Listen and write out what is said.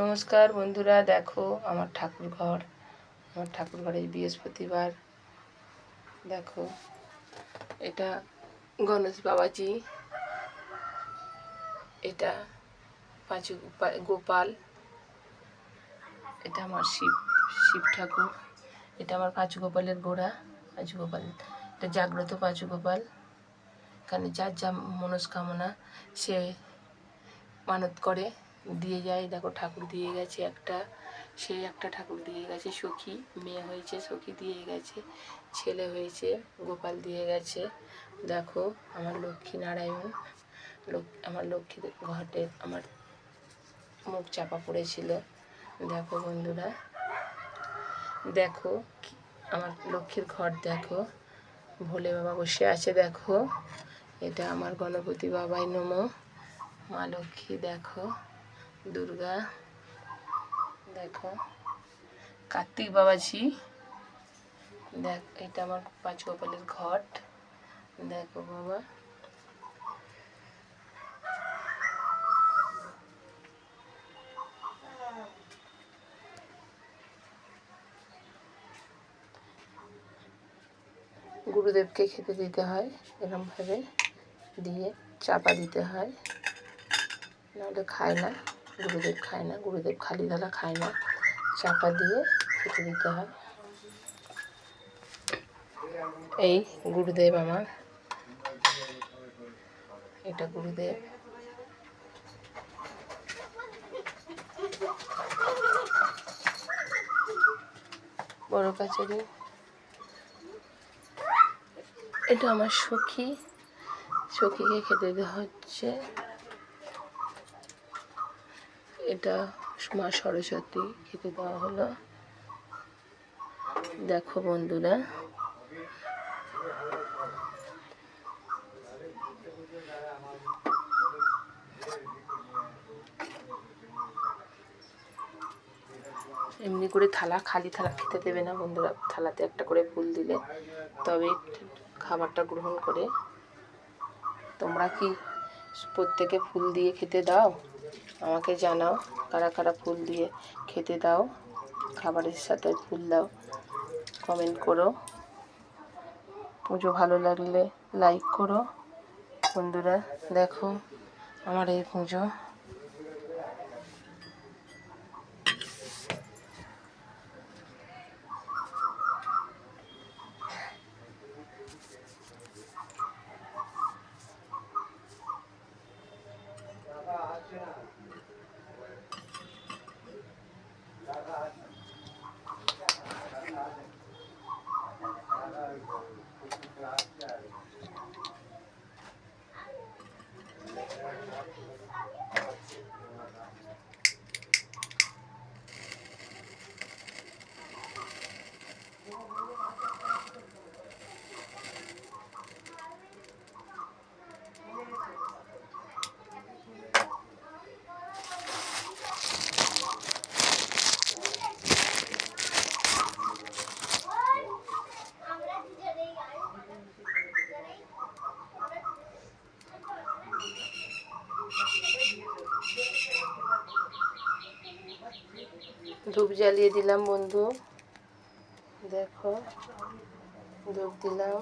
নমস্কার বন্ধুরা, দেখো আমার ঠাকুর ঘরে বৃহস্পতিবার। দেখো এটা গণেশ বাবাজি, এটা পাঁচু গোপাল, এটা আমার শিব ঠাকুর, এটা আমার পাঁচু গোপালের গোড়া। পাঁচু গোপাল এটা জাগ্রত পাঁচু গোপাল। এখানে যার যা মনস্কামনা সে মানত করে দিয়ে যায়। দেখো ঠাকুর দিয়ে গেছে একটা, সেই একটা ঠাকুর দিয়ে গেছে সখী, মেয়ে হয়েছে সখী দিয়ে গেছে, ছেলে হয়েছে গোপাল দিয়ে গেছে। দেখো আমার লক্ষ্মী নারায়ণ, আমার লক্ষ্মী ঘটে আমার মুখ চাপা পড়েছিল। দেখো বন্ধুরা, দেখো আমার লক্ষ্মীর ঘর, দেখো ভোলে বাবা বসে আছে। দেখো এটা আমার গণপতি বাবাই নমঃ, মা লক্ষ্মী, দেখো দুর্গা, দেখো কার্তিক বাবাজি, দেখ এটা আমার পাঁচ গোপালের ঘট। দেখো বাবা, গুরুদেবকে খেতে দিতে হয়, এরকমভাবে দিয়ে চাপা দিতে হয়, নাহলে খায় না, গুরুদেব খায় না, গুরুদেব খালি ঢালা খায় না, চাপা দিয়ে খেতে দিতে হয়। এই গুরুদেব আমার, এটা গুরুদেব। বড় কাছারি, এটা আমার সখী, সখীকে খেতে দেওয়া হচ্ছে। এটা মা সরস্বতী, খেতে দেওয়া হলো। দেখো বন্ধুরা, এমনি করে খালি থালা খেতে দেবে না বন্ধুরা, থালাতে একটা করে ফুল দিলে তবে খাবারটা গ্রহণ করে। তোমরা কি প্রত্যেকে ফুল দিয়ে খেতে দাও? আমাকে জানাও কারা কারা ফুল দিয়ে খেতে দাও, খাবারের সাথে ফুল দাও, কমেন্ট করো। পুজো ভালো লাগলে লাইক করো বন্ধুরা। দেখো আমার এই পুজো, ধূপ জ্বালিয়ে দিলাম বন্ধু, দেখো ধূপ দিলাম।